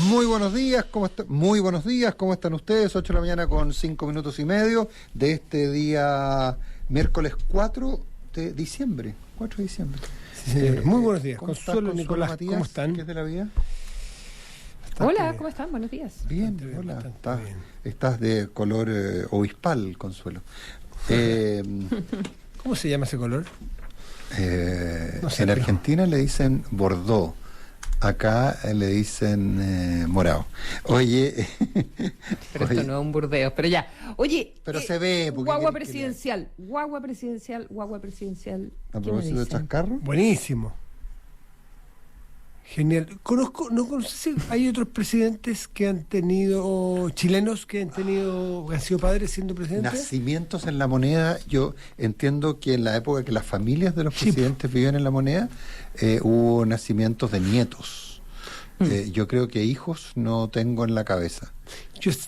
Muy buenos días, Muy buenos días, ¿cómo están ustedes? 8 de la mañana con 5 minutos y medio de este día miércoles 4 de diciembre. 4 de diciembre. Sí, señor. Muy buenos días. Consuelo, Nicolás, Matías, ¿cómo están? ¿Qué es de la vida? Hola, ¿cómo están? Buenos días. Bien, Bien, hola. bien. Estás de color obispal, Consuelo. ¿Cómo se llama ese color? No sé, en pero... Argentina le dicen Bordeaux. Acá le dicen morado. Oye. Pero esto no es un Burdeos, pero ya. Oye. Pero se ve. Guagua presidencial. Guagua presidencial. ¿A ¿Qué me propósito de dicen? chascarro? Buenísimo. Genial. No conozco si hay otros presidentes que han tenido, chilenos que han sido padres siendo presidentes. Nacimientos en la moneda. Yo entiendo que en la época que las familias de los presidentes vivían en la moneda, hubo nacimientos de nietos. Yo creo que hijos no tengo en la cabeza.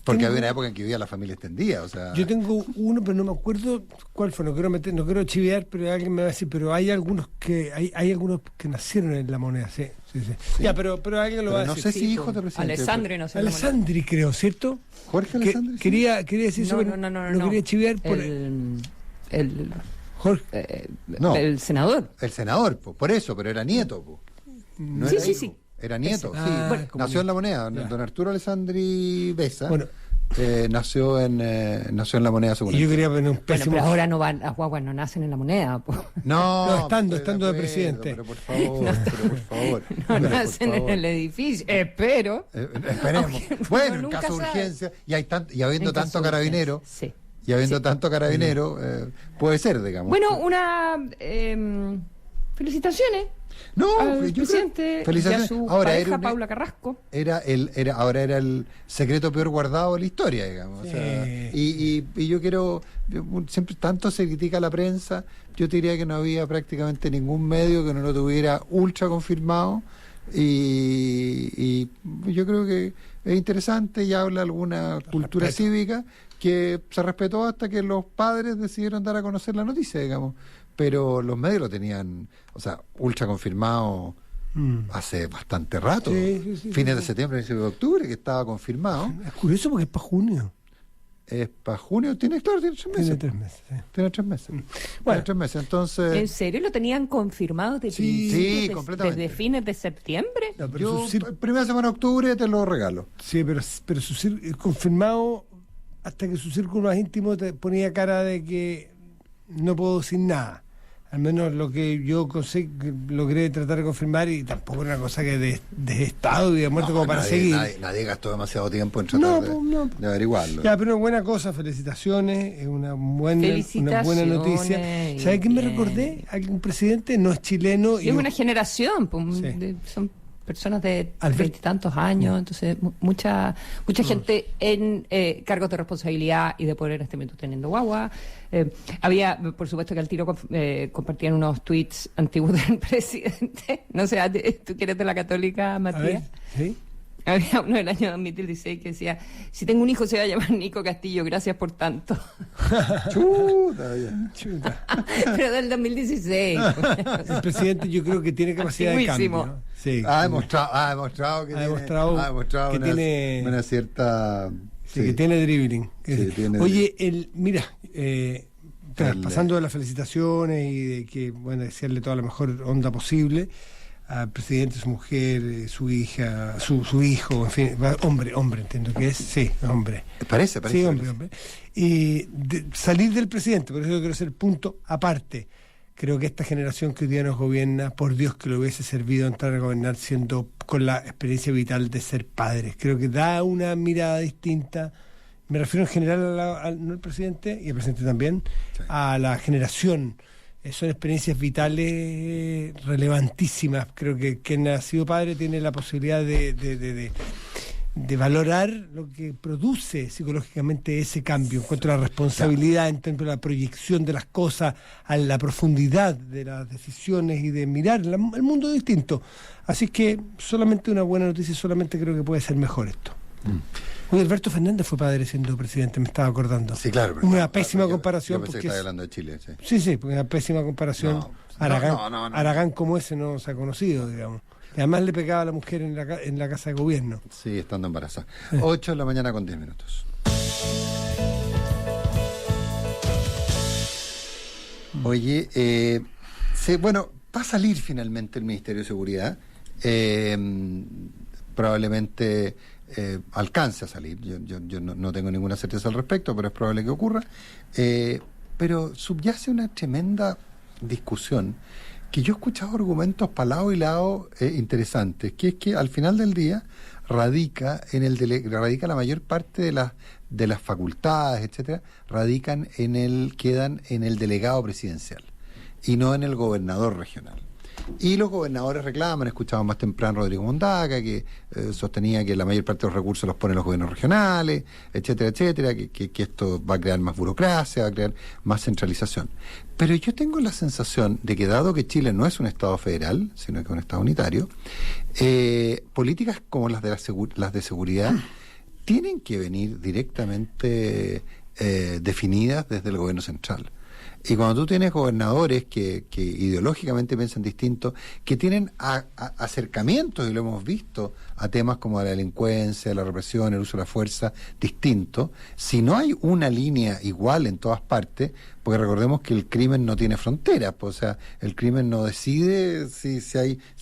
Porque había una época en que vivía la familia extendida, o sea... Yo tengo uno, pero no me acuerdo cuál fue, no quiero chivear, pero alguien me va a decir, pero hay algunos que nacieron en la moneda, sí. Sí. Ya, pero alguien lo va a no decir. sé si hijos de presidente. Alessandri no sé. Alessandri, creo, ¿cierto? Jorge Alessandri. Quería decir eso, No quería chivear por Jorge, no. el senador. El senador, por eso, pero era nieto. No Sí, era sí, hijo. sí. Era nieto, Ese. sí. Bueno, nació en la moneda. Ya. Don Arturo Alessandri Besa. Bueno. Nació en la moneda según. Y yo quería poner un Bueno, pésimo... pero ahora no van, las guaguas no nacen en la moneda. No, estando de presidente. Pero por favor. No nacen en el edificio. Espero. Esperemos. Bueno, en caso de urgencia, y habiendo tanto carabinero. Sí. Y habiendo tanto carabinero, puede ser, digamos. Bueno, felicitaciones. No, al presidente y a su pareja Paula Carrasco. Ahora era el secreto peor guardado de la historia, digamos. Sí. O sea, y yo siempre tanto se critica a la prensa, yo te diría que no había prácticamente ningún medio que no lo tuviera ultra confirmado, y yo creo que es interesante y habla alguna cultura cívica que se respetó hasta que los padres decidieron dar a conocer la noticia, digamos. Pero los medios lo tenían, o sea, ultra confirmado hace bastante rato. Sí, Fines de septiembre, principios de octubre, que estaba confirmado. Es curioso porque es para junio. Es para junio, tiene 3 meses. Tiene 3 meses, sí. Tiene 3 meses. Bueno. Tiene 3 meses, entonces... ¿En serio lo tenían confirmado Sí, completamente. desde fines de septiembre? No, pero Yo, primera semana de octubre te lo regalo. Sí, pero confirmado hasta que su círculo más íntimo te ponía cara de que no puedo decir nada. Al menos lo que yo logré tratar de confirmar, y tampoco era una cosa que de estado y de muerte como para seguir. Nadie gastó demasiado tiempo en tratar de averiguarlo. Ya, pero buena cosa, felicitaciones, es una buena noticia. ¿Sabe qué me recordé? Un presidente no es chileno. Y es una generación, son personas de veintitantos años, entonces mucha gente en cargos de responsabilidad y de poder en este momento teniendo guagua. Había, por supuesto, que al tiro compartían unos tweets antiguos del presidente. No sé, ¿tú que eres de la Católica, Matías? A ver, ¿sí? Había uno del año 2016 que decía: si tengo un hijo se va a llamar Nico Castillo, gracias por tanto. Chuta. Pero del 2016. El presidente yo creo que tiene capacidad de cambio, ¿no? Sí. Ha demostrado que tiene una cierta... Sí, que tiene dribbling. Oye, pasando de las felicitaciones y de que, desearle toda la mejor onda posible al presidente, su mujer, su hija, su hijo, en fin, hombre, entiendo que es, sí, hombre. Parece. Sí, hombre. Y salir del presidente, por eso yo quiero hacer el punto aparte. Creo que esta generación que hoy día nos gobierna, por Dios que le hubiese servido entrar a gobernar siendo con la experiencia vital de ser padres. Creo que da una mirada distinta. Me refiero en general no al presidente, y al presidente también, sí, a la generación. Son experiencias vitales relevantísimas. Creo que quien ha sido padre tiene la posibilidad de valorar lo que produce psicológicamente ese cambio en cuanto a la responsabilidad, en cuanto a la proyección de las cosas, a la profundidad de las decisiones y de mirar el mundo distinto. Así que solamente una buena noticia, solamente creo que puede ser mejor esto. Oye, Alberto Fernández fue padre siendo presidente, me estaba acordando. Sí, claro. Una pésima comparación. Yo pensé que estaba hablando de Chile, sí. Sí, porque una pésima comparación. Aragán como ese no se ha conocido, digamos. Y además le pegaba a la mujer en la casa de gobierno. Sí, estando embarazada. 8 de la mañana con 10 minutos. Oye, bueno, va a salir finalmente el Ministerio de Seguridad. Probablemente alcance a salir. Yo no tengo ninguna certeza al respecto, pero es probable que ocurra. Pero subyace una tremenda discusión que yo he escuchado argumentos para lado y lado interesantes, que es que al final del día radica la mayor parte de las facultades, etcétera, quedan en el delegado presidencial y no en el gobernador regional. Y los gobernadores reclaman, escuchamos más temprano a Rodrigo Mondaca, que sostenía que la mayor parte de los recursos los ponen los gobiernos regionales, etcétera, etcétera, que esto va a crear más burocracia, va a crear más centralización. Pero yo tengo la sensación de que, dado que Chile no es un Estado federal, sino que es un Estado unitario, políticas como las de seguridad tienen que venir directamente definidas desde el gobierno central. Y cuando tú tienes gobernadores que ideológicamente piensan distinto, que tienen acercamientos, y lo hemos visto, a temas como la delincuencia, la represión, el uso de la fuerza, distinto, si no hay una línea igual en todas partes, porque recordemos que el crimen no tiene fronteras, pues, o sea, el crimen no decide si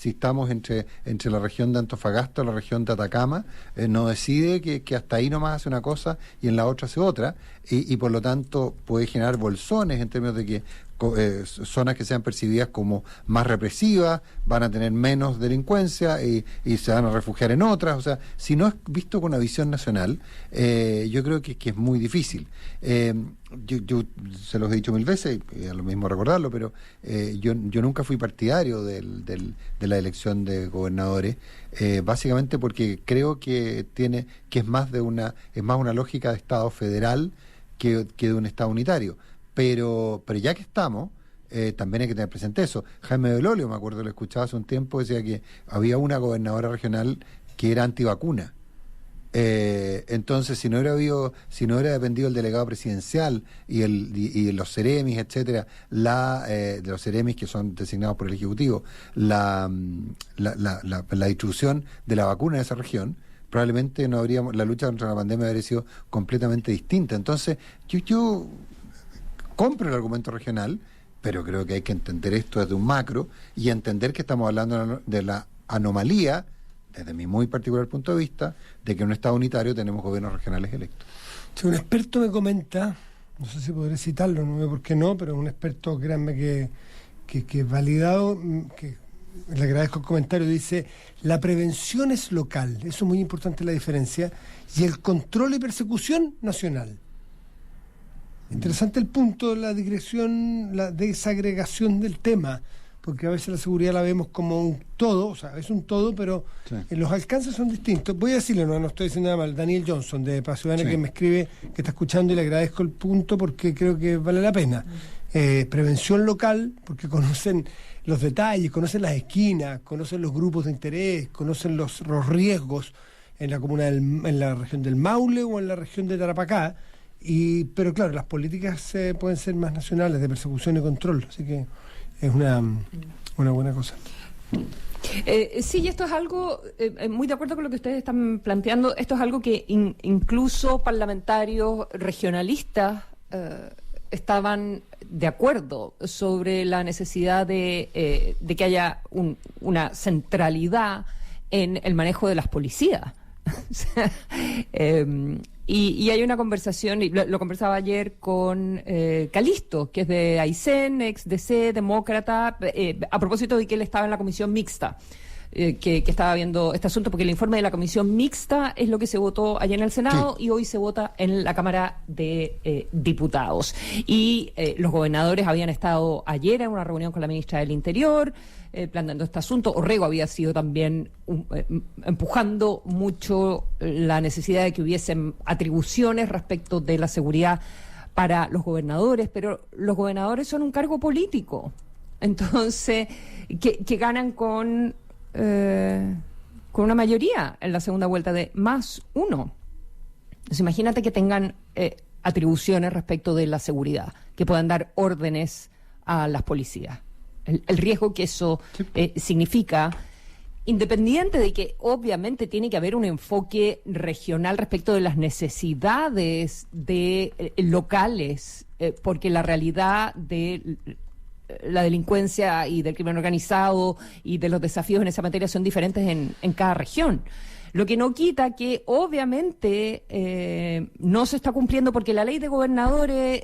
estamos entre la región de Antofagasta o la región de Atacama, no decide que hasta ahí nomás hace una cosa y en la otra hace otra, y por lo tanto puede generar bolsones en términos de que zonas que sean percibidas como más represivas van a tener menos delincuencia y se van a refugiar en otras. O sea, si no es visto con una visión nacional, yo creo que es muy difícil. Yo se los he dicho mil veces, y a lo mismo recordarlo, pero yo nunca fui partidario de la elección de gobernadores, básicamente porque creo que es más una lógica de Estado federal que de un Estado unitario. Pero ya que estamos, también hay que tener presente eso. Jaime Belolio, me acuerdo, lo escuchaba hace un tiempo, decía que había una gobernadora regional que era antivacuna. Entonces, si no hubiera dependido el delegado presidencial y los seremis, etcétera, de los seremis que son designados por el Ejecutivo, la distribución de la vacuna en esa región, probablemente la lucha contra la pandemia habría sido completamente distinta. Entonces, yo compro el argumento regional, pero creo que hay que entender esto desde un macro y entender que estamos hablando de la anomalía, desde mi muy particular punto de vista, de que en un Estado unitario tenemos gobiernos regionales electos. Si un experto me comenta, no sé si podré citarlo, no sé por qué no, pero un experto, créanme que validado, que le agradezco el comentario, dice: la prevención es local, eso es muy importante la diferencia, y el control y persecución nacional. Interesante el punto, la digresión, la desagregación del tema, porque a veces la seguridad la vemos como un todo, o sea, es un todo, pero sí, los alcances son distintos. Voy a decirle, no estoy diciendo nada mal, Daniel Johnson de Paz Ciudadana, sí, que me escribe, que está escuchando, y le agradezco el punto porque creo que vale la pena. Prevención local, porque conocen los detalles, conocen las esquinas, conocen los grupos de interés, conocen los riesgos en la comuna en la región del Maule o en la región de Tarapacá. Pero claro, las políticas pueden ser más nacionales, de persecución y control, así que es una buena cosa. Sí, y esto es algo, muy de acuerdo con lo que ustedes están planteando, esto es algo que incluso parlamentarios regionalistas estaban de acuerdo sobre la necesidad de que haya una centralidad en el manejo de las policías. Y hay una conversación, y lo conversaba ayer con Calisto, que es de Aysén, ex DC, demócrata, a propósito de que él estaba en la comisión mixta, que estaba viendo este asunto, porque el informe de la comisión mixta es lo que se votó allá en el Senado, sí, y hoy se vota en la Cámara de Diputados. Y los gobernadores habían estado ayer en una reunión con la ministra del Interior, planteando este asunto. Orrego había sido también empujando mucho la necesidad de que hubiesen atribuciones respecto de la seguridad para los gobernadores, pero los gobernadores son un cargo político, entonces que ganan con una mayoría en la segunda vuelta de +1. Entonces imagínate que tengan atribuciones respecto de la seguridad, que puedan dar órdenes a las policías. El riesgo que eso significa, independiente de que obviamente tiene que haber un enfoque regional respecto de las necesidades de locales, porque la realidad de la delincuencia y del crimen organizado y de los desafíos en esa materia son diferentes en cada región. Lo que no quita que obviamente no se está cumpliendo, porque la ley de gobernadores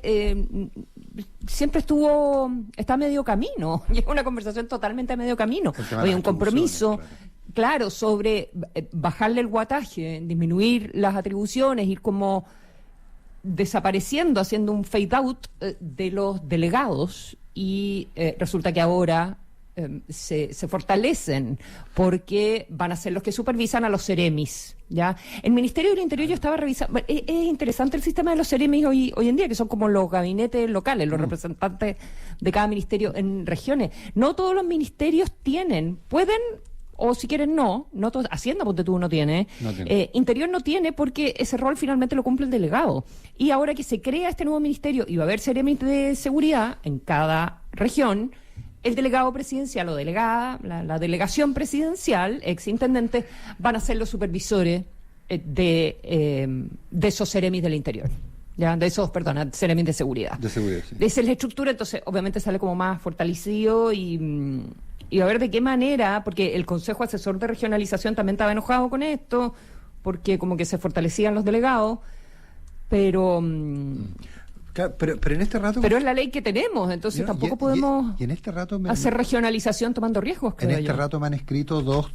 siempre está a medio camino, y es una conversación totalmente a medio camino. Hay un compromiso, claro, sobre bajarle el guataje, disminuir las atribuciones, ir como desapareciendo, haciendo un fade out de los delegados, y resulta que ahora se fortalecen porque van a ser los que supervisan a los seremis, ¿ya? El Ministerio del Interior, yo estaba revisando, es interesante el sistema de los seremis hoy en día, que son como los gabinetes locales, los representantes de cada ministerio en regiones. No todos los ministerios pueden, o si quieren no todos. Hacienda, ponte tú, no tiene. Interior no tiene, porque ese rol finalmente lo cumple el delegado. Y ahora que se crea este nuevo ministerio y va a haber seremis de seguridad en cada región, el delegado presidencial o delegada, la delegación presidencial, exintendentes, van a ser los supervisores de esos seremis del interior. Ya, seremis de seguridad. De seguridad, sí. Esa es la estructura, entonces obviamente sale como más fortalecido y a ver de qué manera, porque el Consejo Asesor de Regionalización también estaba enojado con esto, porque como que se fortalecían los delegados, pero... Claro, pero en este rato... Pero es la ley que tenemos, entonces tampoco podemos y en este rato hacer regionalización tomando riesgos, creo En este rato me han escrito dos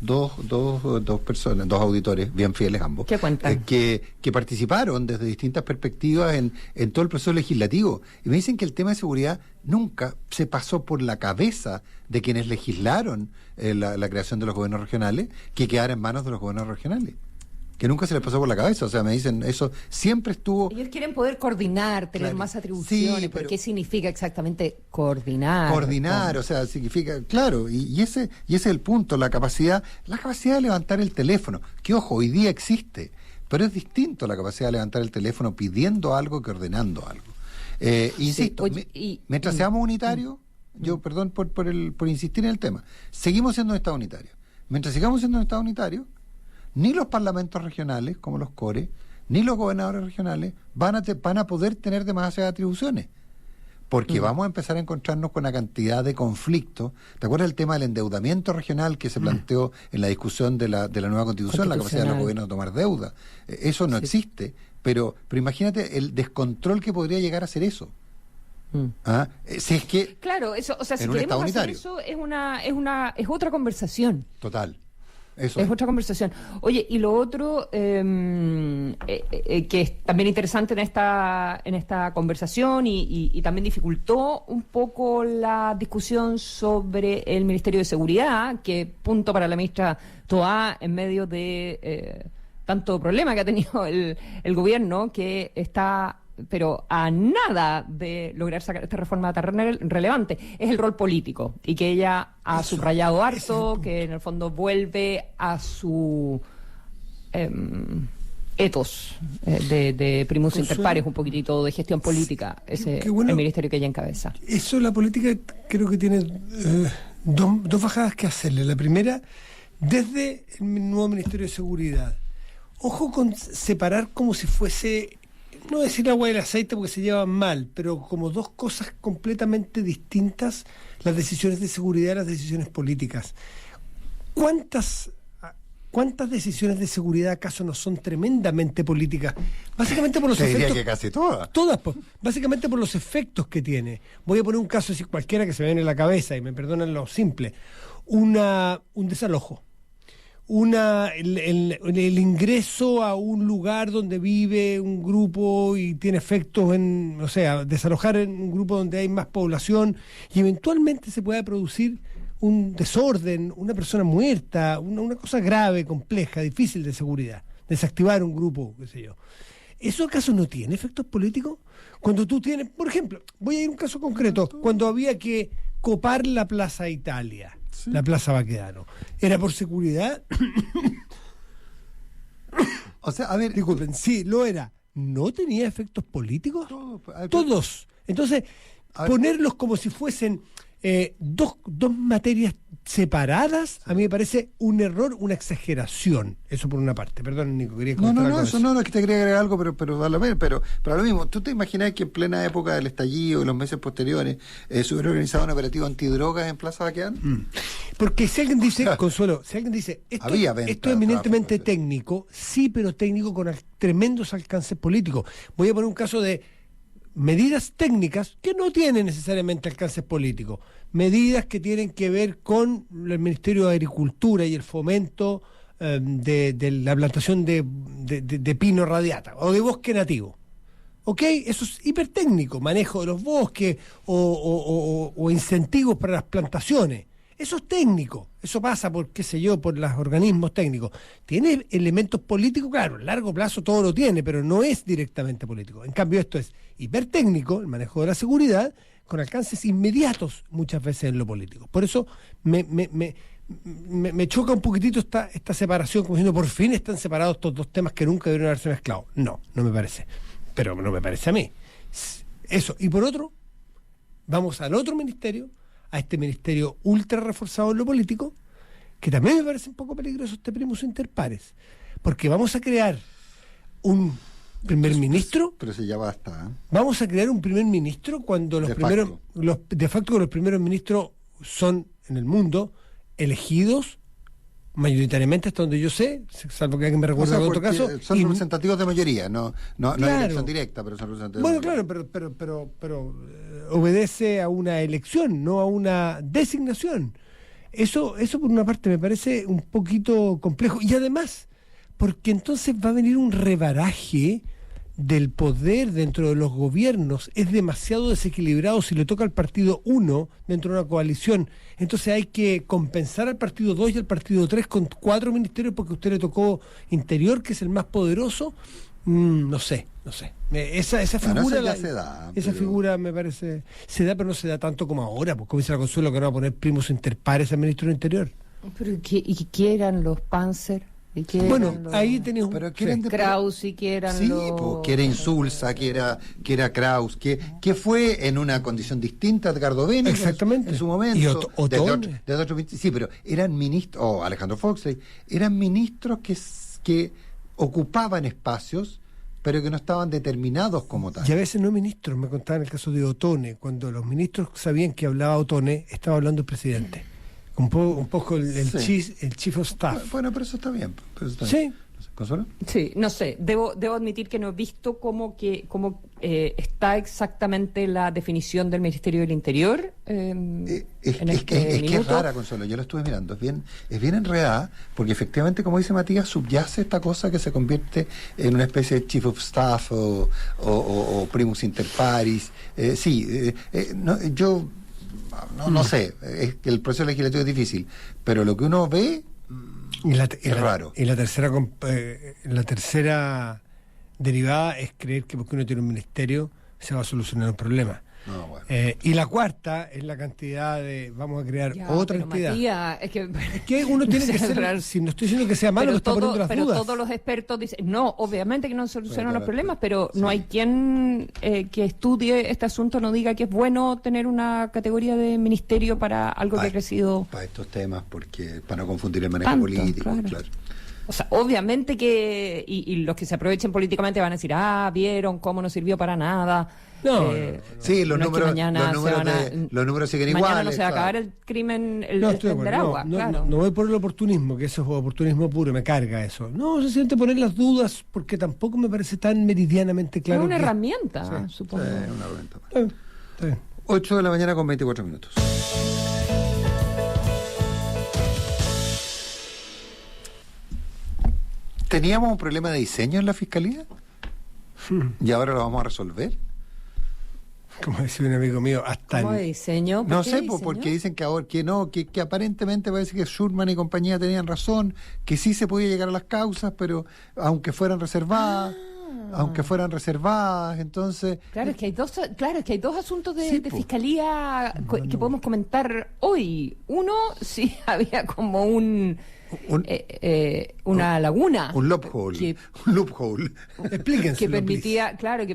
personas, dos auditores, bien fieles ambos. ¿Qué cuentan? Que participaron desde distintas perspectivas en todo el proceso legislativo. Y me dicen que el tema de seguridad nunca se pasó por la cabeza de quienes legislaron la creación de los gobiernos regionales, que quedara en manos de los gobiernos regionales. Que nunca se les pasó por la cabeza, o sea, me dicen, eso siempre estuvo... Ellos quieren poder coordinar, tener más atribuciones, sí, pero ¿qué significa exactamente coordinar? Coordinar, o sea, significa, claro, y ese es el punto, la capacidad de levantar el teléfono, que ojo, hoy día existe, pero es distinto la capacidad de levantar el teléfono pidiendo algo que ordenando algo. Insisto, mientras seamos unitarios, perdón por insistir en el tema, seguimos siendo un Estado unitario. Mientras sigamos siendo un Estado unitario, ni los parlamentos regionales, como los CORE, ni los gobernadores regionales van a poder tener demasiadas atribuciones, porque vamos a empezar a encontrarnos con una cantidad de conflictos. ¿Te acuerdas del tema del endeudamiento regional que se planteó en la discusión de la nueva Constitución, la capacidad de los gobiernos de tomar deuda? Eso no existe, pero imagínate el descontrol que podría llegar a ser eso. Si es que... Claro, eso, o sea, si queremos hacer eso, es otra conversación. Total. Eso es otra conversación. Oye, y lo otro que es también interesante en esta conversación y también dificultó un poco la discusión sobre el Ministerio de Seguridad, que punto para la ministra Toá en medio de tanto problema que ha tenido el gobierno, que está pero a nada de lograr sacar esta reforma tan relevante, es el rol político, y que ella ha subrayado harto, que en el fondo vuelve a su ethos de primus inter pares, un poquitito de gestión política, el ministerio que ella encabeza. Eso, la política, creo que tiene dos bajadas que hacerle. La primera, desde el nuevo Ministerio de Seguridad, ojo con separar como si fuese, no decir agua y el aceite porque se llevan mal, pero como dos cosas completamente distintas, las decisiones de seguridad y las decisiones políticas. ¿Cuántas decisiones de seguridad acaso no son tremendamente políticas? Básicamente por los efectos... Diría que casi todas. Todas, básicamente por los efectos que tiene. Voy a poner un caso así cualquiera que se me viene en la cabeza, y me perdonan lo simple. Un desalojo. El ingreso a un lugar donde vive un grupo y tiene efectos desalojar en un grupo donde hay más población, y eventualmente se pueda producir un desorden, una persona muerta, una cosa grave, compleja, difícil de seguridad, desactivar un grupo, qué sé yo. ¿Eso acaso no tiene efectos políticos? Cuando tú tienes, por ejemplo, voy a ir a un caso concreto, cuando había que copar la Plaza Italia, sí, la Plaza Baquedano, ¿era por seguridad? O sea, a ver, disculpen, sí, lo era. ¿No tenía efectos políticos? Todos. Entonces, ponerlos como si fuesen dos materias separadas, a mí me parece un error, una exageración. Eso por una parte. Perdón, Nico, quería comentar algo. No, es que te quería agregar algo, pero a lo mismo, ¿tú te imaginas que en plena época del estallido y los meses posteriores se hubiera organizado un operativo antidrogas en Plaza Baqueán? Porque si alguien dice, Consuelo, esto es eminentemente técnico, sí, pero técnico con tremendos alcances políticos. Voy a poner un caso de medidas técnicas que no tienen necesariamente alcances políticos, medidas que tienen que ver con el Ministerio de Agricultura y el fomento de la plantación de pino radiata o de bosque nativo. ¿Ok? Eso es hipertécnico, manejo de los bosques o incentivos para las plantaciones. Eso es técnico, eso pasa por, por los organismos técnicos. ¿Tiene elementos políticos? Claro, a largo plazo todo lo tiene, pero no es directamente político. En cambio, esto es hipertécnico, el manejo de la seguridad, con alcances inmediatos muchas veces en lo político. Por eso me choca un poquitito esta separación, como diciendo, por fin están separados estos dos temas que nunca debieron haberse mezclado. No me parece. Pero no me parece a mí. Eso. Y por otro, vamos al otro ministerio, a este ministerio ultra reforzado en lo político, que también me parece un poco peligroso este primus inter pares, porque vamos a crear un primer ministro. Pero si ya basta. Vamos a crear un primer ministro cuando los primeros ministros son en el mundo elegidos mayoritariamente, hasta donde yo sé, salvo que alguien me recuerde en otro caso. Son representativos de mayoría, no elección directa, pero son representativos. Bueno, claro, pero obedece a una elección, no a una designación. Eso por una parte me parece un poquito complejo. Y además, porque entonces va a venir un rebaraje del poder dentro de los gobiernos. Es demasiado desequilibrado si le toca al partido 1 dentro de una coalición. Entonces hay que compensar al partido 2 y al partido 3 con 4 ministerios porque a usted le tocó Interior, que es el más poderoso. No sé. Esa figura esa figura me parece se da, pero no se da tanto como ahora, porque como dice la Consuelo, que no va a poner primus inter pares al ministro del Interior. Pero ¿y qué eran los Panzer? Ahí tenías un... Pero Kraus y que eran que era Insulza, que era Kraus, que fue en una condición distinta a Edgardo Bene en su momento. Y sí, pero eran ministros, Alejandro Foxley, eran ministros que ocupaban espacios, pero que no estaban determinados como tal. Y a veces no ministros, me contaban el caso de Otone, cuando los ministros sabían que hablaba Otone, estaba hablando el presidente. Un poco el chief of staff. Bueno, pero eso está bien. Sí. ¿Consuelo? Sí, no sé. Debo admitir que no he visto cómo está exactamente la definición del Ministerio del Interior. Es que es rara, Consuelo. Yo lo estuve mirando. Es bien enredada, porque efectivamente, como dice Matías, subyace esta cosa que se convierte en una especie de chief of staff o primus inter pares. No sé, es que el proceso legislativo es difícil, pero lo que uno ve es raro. Y la tercera derivada es creer que porque uno tiene un ministerio se va a solucionar un problema. No, bueno. Y la cuarta es la cantidad de vamos a crear otra entidad. Matías, es que uno tiene que ser, si no estoy diciendo que sea malo, está poniendo las dudas. Pero todos los expertos dicen, no, obviamente que no solucionan los problemas, pero no hay quien que estudie este asunto no diga que es bueno tener una categoría de ministerio para algo que ha crecido. Para estos temas, porque para no confundir el manejo político, claro. O sea, obviamente que y los que se aprovechen políticamente van a decir, vieron cómo no sirvió para nada. Sí, los números siguen iguales. Mañana no se va a acabar el crimen, el tender agua. No voy por el oportunismo, que eso es oportunismo puro, me carga eso. No, se siente poner las dudas, porque tampoco me parece tan meridianamente claro. Es una herramienta, supongo. Sí, una herramienta. Está bien. 8 de la mañana con 24 minutos. ¿Teníamos un problema de diseño en la Fiscalía? ¿Y ahora lo vamos a resolver? Como decía un amigo mío, ¿Cómo de diseño? No sé, porque dicen que ahora que aparentemente parece que Schurman y compañía tenían razón, que sí se podía llegar a las causas, pero aunque fueran reservadas, entonces... Claro, es que hay dos asuntos de Fiscalía que podemos comentar hoy. Uno, sí, había como una laguna. Un loophole. Un loophole. Explíquense. Que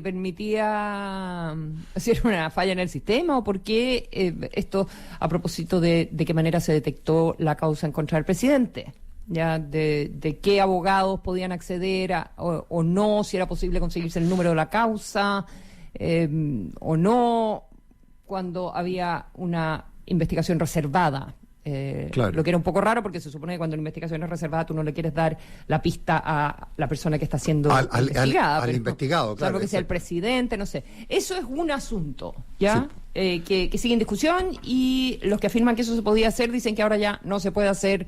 permitía si era una falla en el sistema o por qué esto a propósito de qué manera se detectó la causa en contra del presidente. Ya de qué abogados podían acceder o no, si era posible conseguirse el número de la causa o no, cuando había una investigación reservada. Claro. Lo que era un poco raro porque se supone que cuando la investigación es reservada tú no le quieres dar la pista a la persona que está siendo investigada. Al investigado, claro. Salvo que sea el presidente, no sé. Eso es un asunto, ¿ya? Sí. Que sigue en discusión y los que afirman que eso se podía hacer dicen que ahora ya no se puede hacer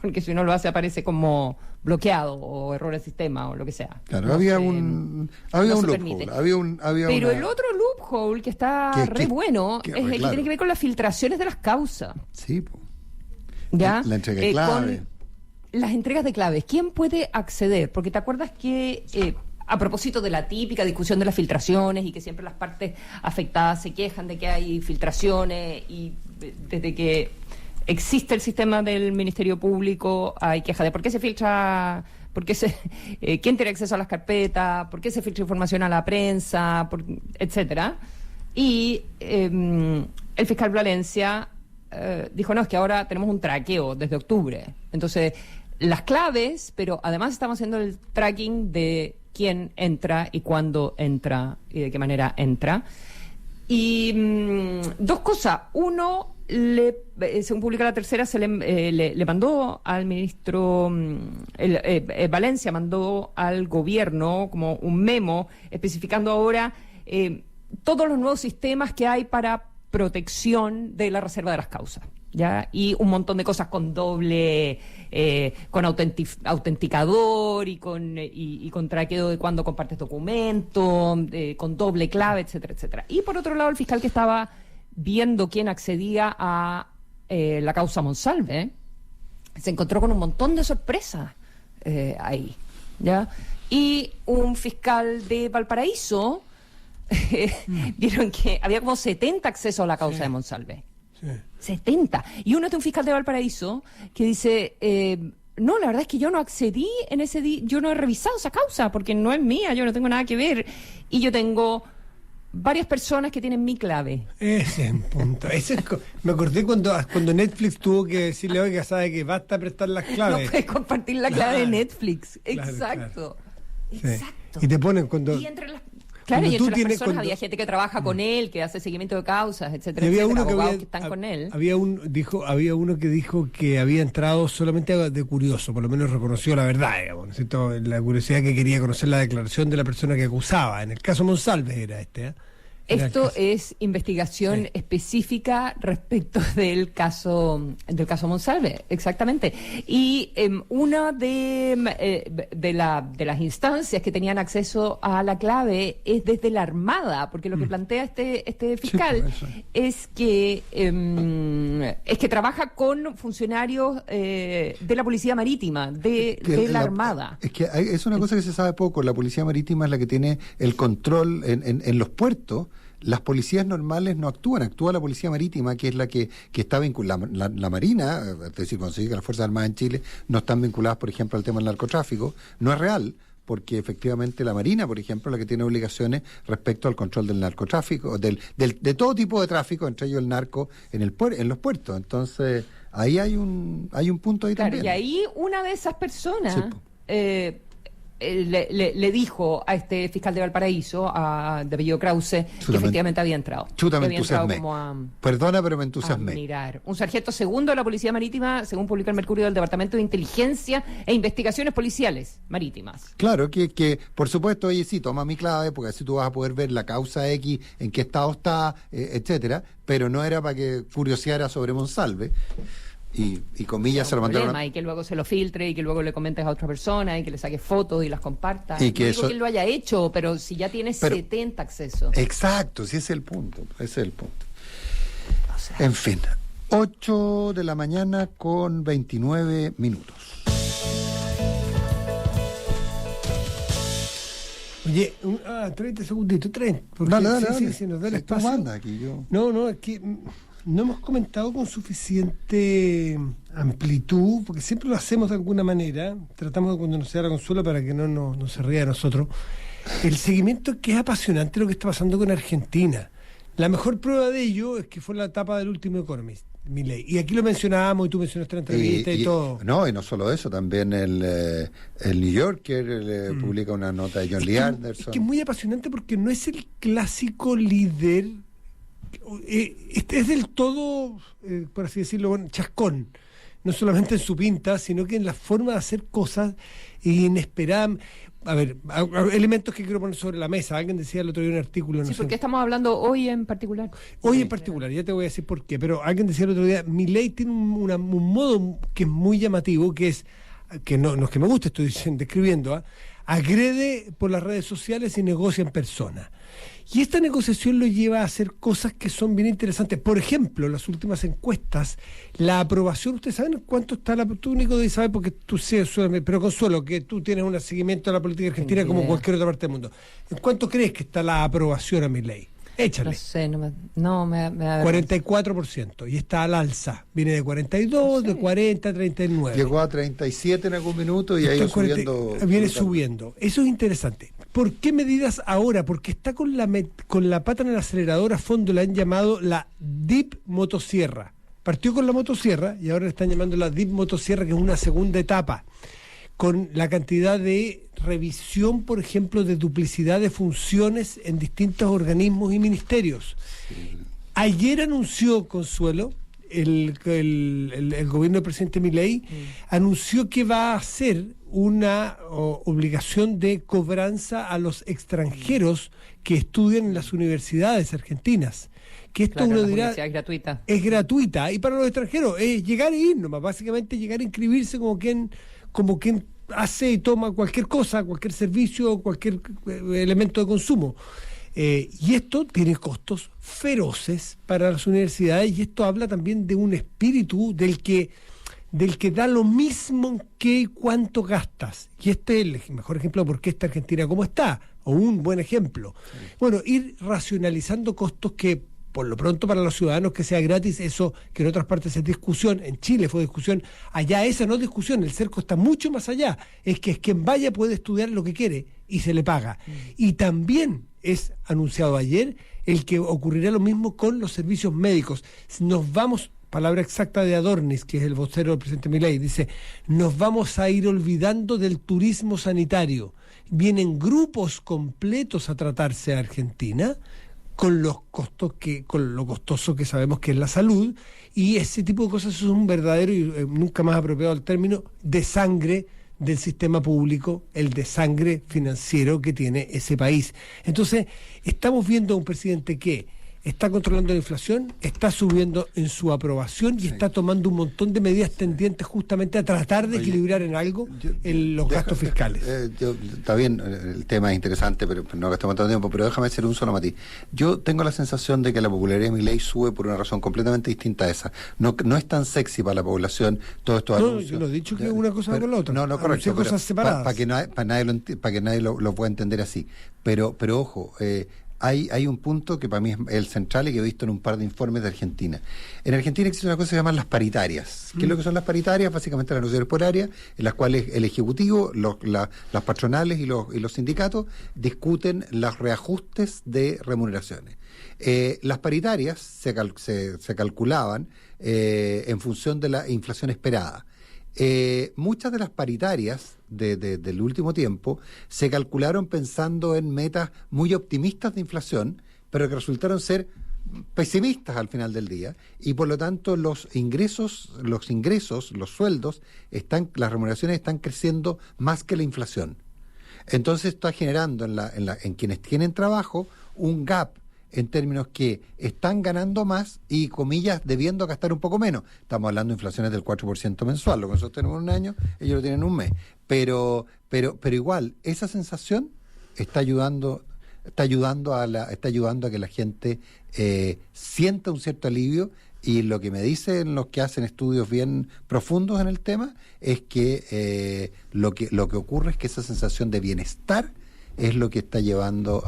porque si uno lo hace aparece como bloqueado o error del sistema o lo que sea. Claro, había un loophole. Pero el otro loophole que está bueno es el que tiene que ver con las filtraciones de las causas. Sí, po. ¿Ya? La entrega de clave. Las entregas de claves. ¿Quién puede acceder? Porque te acuerdas que a propósito de la típica discusión de las filtraciones y que siempre las partes afectadas se quejan de que hay filtraciones y desde que existe el sistema del Ministerio Público, hay queja de por qué se filtra, quién tiene acceso a las carpetas, por qué se filtra información a la prensa, etcétera. Y el fiscal Valencia dijo, no, es que ahora tenemos un traqueo desde octubre. Entonces, las claves, pero además estamos haciendo el tracking de quién entra y cuándo entra y de qué manera entra. Y dos cosas. Uno, según publica La Tercera, se le mandó al ministro, Valencia mandó al gobierno como un memo especificando ahora todos los nuevos sistemas que hay para protección de la reserva de las causas, ¿ya? Y un montón de cosas con doble, con autenticador y con traqueo de cuando compartes documentos, con doble clave, etcétera, etcétera. Y por otro lado, el fiscal que estaba viendo quién accedía a la causa Monsalve, se encontró con un montón de sorpresas ahí, ¿ya? Y un fiscal de Valparaíso vieron que había como 70 accesos a la causa de Monsalve. Sí. 70. Y uno es de un fiscal de Valparaíso que dice, no, la verdad es que yo no accedí en ese día, yo no he revisado esa causa porque no es mía, yo no tengo nada que ver. Y yo tengo varias personas que tienen mi clave. Ese es un punto. Me acordé cuando Netflix tuvo que decirle, oiga, sabe que basta prestar las claves. No puedes compartir la clave de Netflix. Exacto. Claro. Exacto. Sí. Y te ponen cuando... Y entre las personas había gente que trabaja con él, que hace seguimiento de causas, etcétera, había etcétera, uno abogados que están con él. Había uno que dijo que había entrado solamente de curioso, por lo menos reconoció la verdad, digamos, ¿no es cierto? La curiosidad que quería conocer la declaración de la persona que acusaba. En el caso Monsalve era Esto es investigación específica respecto del caso Monsalve, exactamente. Y una de las instancias que tenían acceso a la clave es desde la Armada, porque lo que plantea este fiscal es que trabaja con funcionarios de la Policía Marítima, de la Armada. Es que es una cosa que se sabe poco. La Policía Marítima es la que tiene el control en los puertos. Las policías normales no actúa la Policía Marítima, que es la que está vinculada, la Marina, es decir, cuando se dice que las Fuerzas Armadas en Chile no están vinculadas, por ejemplo, al tema del narcotráfico, no es real, porque efectivamente la Marina, por ejemplo, es la que tiene obligaciones respecto al control del narcotráfico, de todo tipo de tráfico, entre ellos el narco, en los puertos. Entonces, ahí hay un punto ahí también. Y ahí una de esas personas... Le dijo a este fiscal de Valparaíso, de apellido Krause, que efectivamente había entrado. Me entusiasmé. Perdona, pero me entusiasmé. Mirar. Un sargento segundo de la Policía Marítima, según publica el Mercurio, del Departamento de Inteligencia e Investigaciones Policiales Marítimas. Claro, que por supuesto, oye, sí, toma mi clave, porque así tú vas a poder ver la causa X, en qué estado está, etcétera, pero no era para que curioseara sobre Monsalve. Y comillas se lo mandaron y que luego se lo filtre y que luego le comentes a otra persona y que le saques fotos y las compartas. Y que no digo que él lo haya hecho, pero si ya tiene 70 accesos. Exacto, sí, ese es el punto. O sea, en fin, 8 de la mañana con 29 minutos. Oye, 30 segunditos, 30. Dale. Sí, nos da el espacio. Manda aquí, yo. No, es que... no hemos comentado con suficiente amplitud, porque siempre lo hacemos de alguna manera, tratamos de cuando nos sea la Consuelo para que no se ría de nosotros, el seguimiento que es apasionante lo que está pasando con Argentina. La mejor prueba de ello es que fue la etapa del último Economist, Milei. Y aquí lo mencionábamos, y tú mencionaste la entrevista y todo. No, y no solo eso, también el New Yorker publica una nota de John Lee Anderson. Es que es muy apasionante porque no es el clásico líder, es del todo, por así decirlo, chascón. No solamente en su pinta, sino que en la forma de hacer cosas inesperadas. A ver, elementos que quiero poner sobre la mesa. Alguien decía el otro día un artículo. Sí, porque estamos hablando hoy en particular. Hoy en particular, ya te voy a decir por qué. Pero alguien decía el otro día, Milei tiene un modo que es muy llamativo, que es, que no es que me guste, estoy describiendo, agrede por las redes sociales y negocia en persona. Y esta negociación lo lleva a hacer cosas que son bien interesantes. Por ejemplo, las últimas encuestas, la aprobación, ¿ustedes saben cuánto está la? Tú, Nico, debes saber porque tú sé, pero Consuelo, que tú tienes un seguimiento de la política argentina como cualquier otra parte del mundo. ¿En cuánto crees que está la aprobación a Milei? Échale. No sé, me da 44%, y está al alza. Viene de 42, de 40, 39. Llegó a 37 en algún minuto y ha ido subiendo. Viene subiendo. Eso es interesante. ¿Por qué medidas ahora? Porque está con la pata en el acelerador a fondo, la han llamado la Deep Motosierra. Partió con la motosierra y ahora le están llamando la Deep Motosierra, que es una segunda etapa, con la cantidad de revisión, por ejemplo, de duplicidad de funciones en distintos organismos y ministerios. Sí. Ayer anunció, Consuelo, el gobierno del presidente Milei, anunció que va a hacer una obligación de cobranza a los extranjeros que estudian en las universidades argentinas. Que esto uno dirá, es gratuita. Es gratuita, y para los extranjeros es llegar e ir nomás, básicamente llegar a inscribirse como quien hace y toma cualquier cosa, cualquier servicio, cualquier elemento de consumo. Y esto tiene costos feroces para las universidades, y esto habla también de un espíritu del que da lo mismo que cuánto gastas. Y este es el mejor ejemplo de por qué está Argentina como está, o un buen ejemplo. Sí. Bueno, ir racionalizando costos que, por lo pronto, para los ciudadanos que sea gratis, eso que en otras partes es discusión, en Chile fue discusión, allá esa no es discusión, el cerco está mucho más allá, es quien vaya puede estudiar lo que quiere y se le paga. Y también es anunciado ayer el que ocurrirá lo mismo con los servicios médicos. Nos vamos, palabra exacta de Adornis, que es el vocero del presidente Milei, dice, nos vamos a ir olvidando del turismo sanitario. Vienen grupos completos a tratarse a Argentina, con lo costoso que sabemos que es la salud, y ese tipo de cosas es un verdadero, y nunca más apropiado el término, desangre del sistema público, el desangre financiero que tiene ese país. Entonces, estamos viendo a un presidente que está controlando la inflación, está subiendo en su aprobación y está tomando un montón de medidas tendientes justamente a tratar de equilibrar en algo los gastos fiscales. Está bien, el tema es interesante, pero no gastamos tanto tiempo, pero déjame hacer un solo matiz. Yo tengo la sensación de que la popularidad de Milei sube por una razón completamente distinta a esa. No es tan sexy para la población todo esto. No, yo no he dicho que una cosa va con la otra. No, correcto. Cosas separadas. Para que nadie lo pueda entender así. Pero ojo, hay un punto que para mí es el central y que he visto en un par de informes de Argentina. En Argentina existe una cosa que se llama las paritarias. ¿Qué es lo que son las paritarias? Básicamente las negociaciones por área, en las cuales el Ejecutivo, las patronales y los sindicatos discuten los reajustes de remuneraciones. Las paritarias se calculaban en función de la inflación esperada. Muchas de las paritarias del último tiempo se calcularon pensando en metas muy optimistas de inflación, pero que resultaron ser pesimistas al final del día, y por lo tanto los ingresos, los sueldos, las remuneraciones están creciendo más que la inflación. Entonces está generando en quienes tienen trabajo un gap en términos que están ganando más y, comillas, debiendo gastar un poco menos. Estamos hablando de inflaciones del 4% mensual, lo que nosotros tenemos en un año, ellos lo tienen en un mes. Pero igual, esa sensación está ayudando a que la gente sienta un cierto alivio, y lo que me dicen los que hacen estudios bien profundos en el tema es que lo que ocurre es que esa sensación de bienestar es lo que está llevando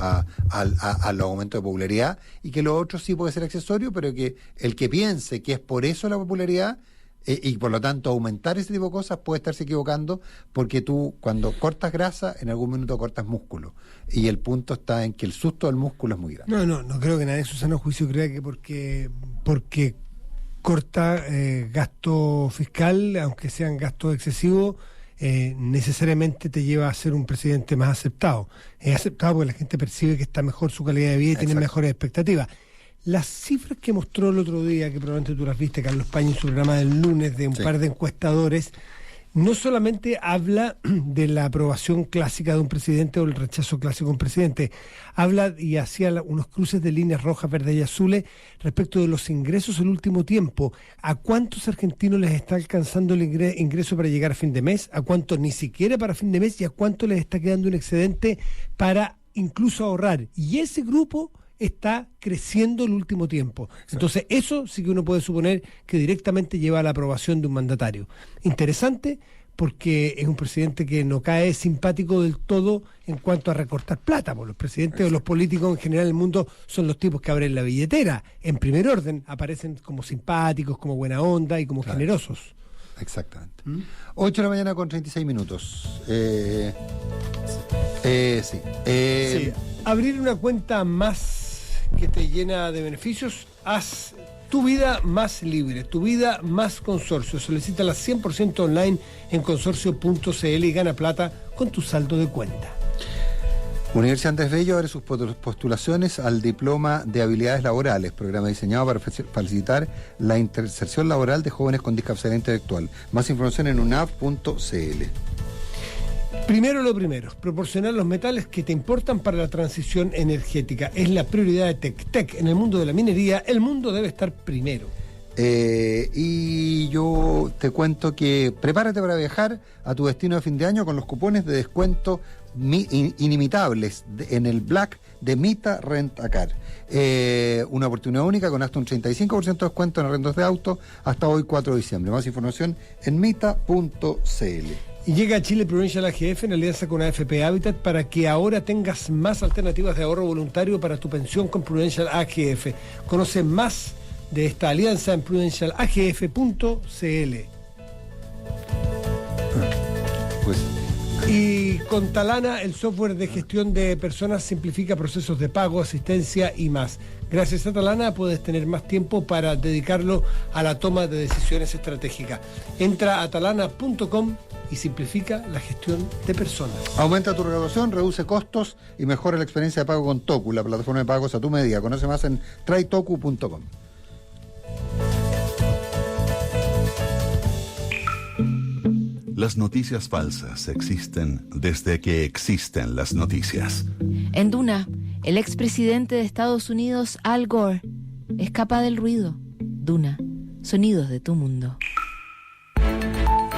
al aumento de popularidad, y que lo otro sí puede ser accesorio, pero que el que piense que es por eso la popularidad y por lo tanto aumentar ese tipo de cosas puede estarse equivocando, porque tú cuando cortas grasa en algún minuto cortas músculo, y el punto está en que el susto del músculo es muy grande. No creo que nadie en su sano juicio crea que porque corta gasto fiscal, aunque sean gastos excesivos, necesariamente te lleva a ser un presidente más aceptado. Es aceptado porque la gente percibe que está mejor su calidad de vida y tiene mejores expectativas. Las cifras que mostró el otro día, que probablemente tú las viste, Carlos Pañi, en su programa del lunes, de un par de encuestadores, no solamente habla de la aprobación clásica de un presidente o el rechazo clásico de un presidente, habla y hacía unos cruces de líneas rojas, verdes y azules respecto de los ingresos el último tiempo. ¿A cuántos argentinos les está alcanzando el ingreso para llegar a fin de mes? ¿A cuántos ni siquiera para fin de mes? ¿Y a cuántos les está quedando un excedente para incluso ahorrar? Y ese grupo está creciendo el último tiempo. Entonces, eso sí que uno puede suponer que directamente lleva a la aprobación de un mandatario. Interesante, porque es un presidente que no cae simpático del todo en cuanto a recortar plata, porque los presidentes o los políticos en general del mundo son los tipos que abren la billetera. En primer orden, aparecen como simpáticos, como buena onda y como generosos. Exactamente. 8 de la mañana con 36 minutos. Sí. Abrir una cuenta más que te llena de beneficios, haz tu vida más libre, tu vida más consorcio. Solicítala 100% online en consorcio.cl y gana plata con tu saldo de cuenta. Universidad Andrés Bello abre sus postulaciones al Diploma de Habilidades Laborales, programa diseñado para facilitar la inserción laboral de jóvenes con discapacidad intelectual. Más información en unap.cl. Primero lo primero, proporcionar los metales que te importan para la transición energética. Es la prioridad de TecTec. En el mundo de la minería, el mundo debe estar primero. Y yo te cuento que prepárate para viajar a tu destino de fin de año con los cupones de descuento inimitables en el Black de Mita Rent a Car. Una oportunidad única con hasta un 35% de descuento en arrendos de auto hasta hoy 4 de diciembre. Más información en mita.cl. Y llega a Chile Prudential AGF en alianza con AFP Habitat para que ahora tengas más alternativas de ahorro voluntario para tu pensión con Prudential AGF. Conoce más de esta alianza en prudentialagf.cl. Pues. Y con Talana, el software de gestión de personas simplifica procesos de pago, asistencia y más. Gracias a Talana puedes tener más tiempo para dedicarlo a la toma de decisiones estratégicas. Entra a talana.com y simplifica la gestión de personas. Aumenta tu recaudación, reduce costos y mejora la experiencia de pago con Toku, la plataforma de pagos a tu medida. Conoce más en trytoku.com. Las noticias falsas existen desde que existen las noticias. En Duna, el expresidente de Estados Unidos, Al Gore, escapa del ruido. Duna, sonidos de tu mundo.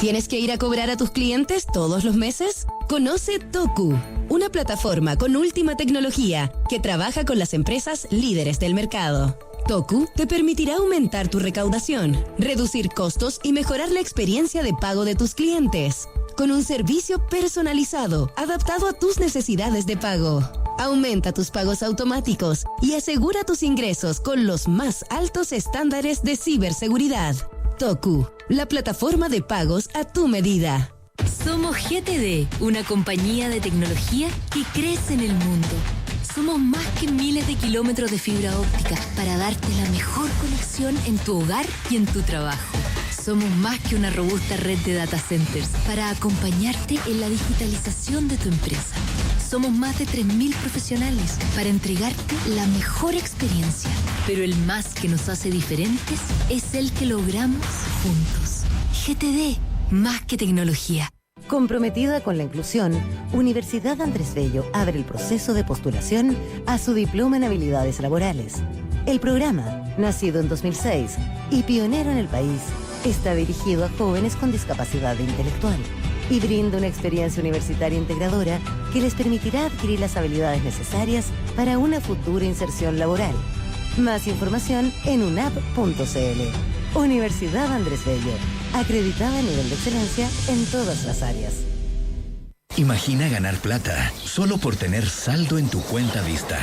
¿Tienes que ir a cobrar a tus clientes todos los meses? Conoce Toku, una plataforma con última tecnología que trabaja con las empresas líderes del mercado. Toku te permitirá aumentar tu recaudación, reducir costos y mejorar la experiencia de pago de tus clientes, con un servicio personalizado, adaptado a tus necesidades de pago. Aumenta tus pagos automáticos y asegura tus ingresos con los más altos estándares de ciberseguridad. Toku, la plataforma de pagos a tu medida. Somos GTD, una compañía de tecnología que crece en el mundo. Somos más que miles de kilómetros de fibra óptica para darte la mejor conexión en tu hogar y en tu trabajo. Somos más que una robusta red de data centers para acompañarte en la digitalización de tu empresa. Somos más de 3.000 profesionales para entregarte la mejor experiencia. Pero el más que nos hace diferentes es el que logramos juntos. GTD, más que tecnología. Comprometida con la inclusión, Universidad Andrés Bello abre el proceso de postulación a su diploma en habilidades laborales. El programa, nacido en 2006 y pionero en el país, está dirigido a jóvenes con discapacidad intelectual y brinda una experiencia universitaria integradora que les permitirá adquirir las habilidades necesarias para una futura inserción laboral. Más información en unap.cl. Universidad Andrés Bello, acreditada a nivel de excelencia en todas las áreas. Imagina ganar plata solo por tener saldo en tu cuenta Vista.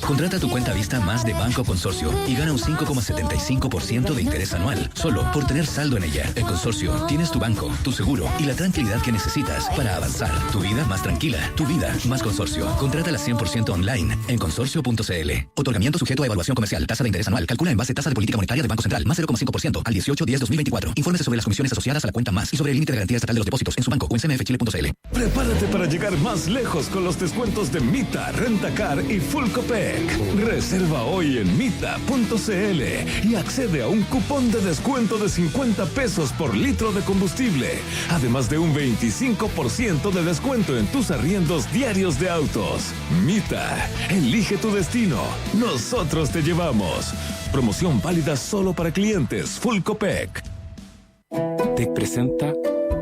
Contrata tu cuenta Vista Más de Banco Consorcio y gana un 5,75% de interés anual, solo por tener saldo en ella. En Consorcio tienes tu banco, tu seguro y la tranquilidad que necesitas para avanzar. Tu vida más tranquila, tu vida más Consorcio. Contrátala 100% online en consorcio.cl. Otorgamiento sujeto a evaluación comercial. Tasa de interés anual. Calcula en base tasa de política monetaria de Banco Central más 0,5% al 18/10/2024. Infórmese sobre las comisiones asociadas a la cuenta Más y sobre el límite de garantía estatal de los depósitos en su banco o en cmfchile.cl. Prepárate para llegar más lejos con los descuentos de Mita, Rentacar y Full Copec. Reserva hoy en mita.cl y accede a un cupón de descuento de 50 pesos por litro de combustible, además de un 25% de descuento en tus arriendos diarios de autos. Mita, elige tu destino. Nosotros te llevamos. Promoción válida solo para clientes Full Copec. TEC presenta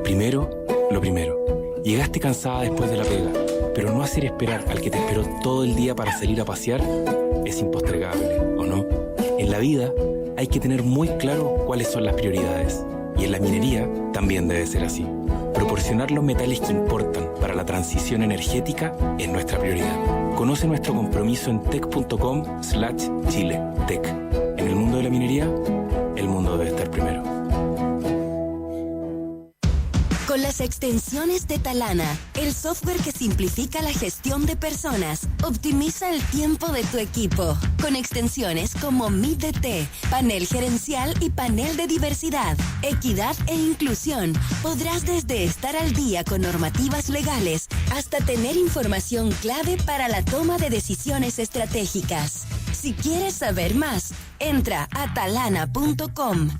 Primero, lo primero. Llegaste cansada después de la pega, pero no hacer esperar al que te esperó todo el día para salir a pasear es impostregable, ¿o no? En la vida hay que tener muy claro cuáles son las prioridades, y en la minería también debe ser así. Proporcionar los metales que importan para la transición energética es nuestra prioridad. Conoce nuestro compromiso en tec.com/Chile. TEC. En el mundo de la minería, el mundo debe estar primero. Con las extensiones de Talana, el software que simplifica la gestión de personas, optimiza el tiempo de tu equipo. Con extensiones como MeetDT, panel gerencial y panel de diversidad, equidad e inclusión, podrás desde estar al día con normativas legales hasta tener información clave para la toma de decisiones estratégicas. Si quieres saber más, entra a talana.com.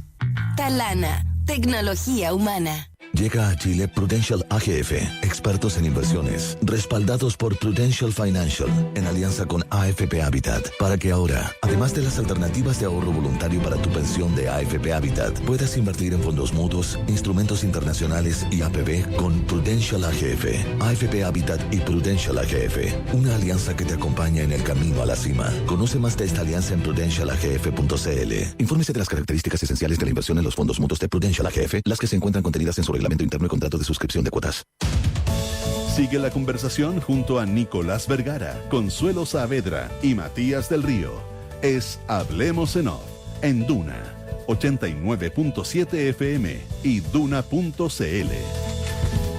Talana, tecnología humana. Llega a Chile Prudential AGF, expertos en inversiones, respaldados por Prudential Financial, en alianza con AFP Habitat, para que ahora, además de las alternativas de ahorro voluntario para tu pensión de AFP Habitat, puedas invertir en fondos mutuos, instrumentos internacionales y APB con Prudential AGF, AFP Habitat y Prudential AGF, una alianza que te acompaña en el camino a la cima. Conoce más de esta alianza en prudentialagf.cl. Infórmese de las características esenciales de la inversión en los fondos mutuos de Prudential AGF, las que se encuentran contenidas en su reglamento interno y contrato de suscripción de cuotas. Sigue la conversación junto a Nicolás Vergara, Consuelo Saavedra y Matías del Río. Es Hablemos en Off, en Duna 89.7 FM y Duna.cl.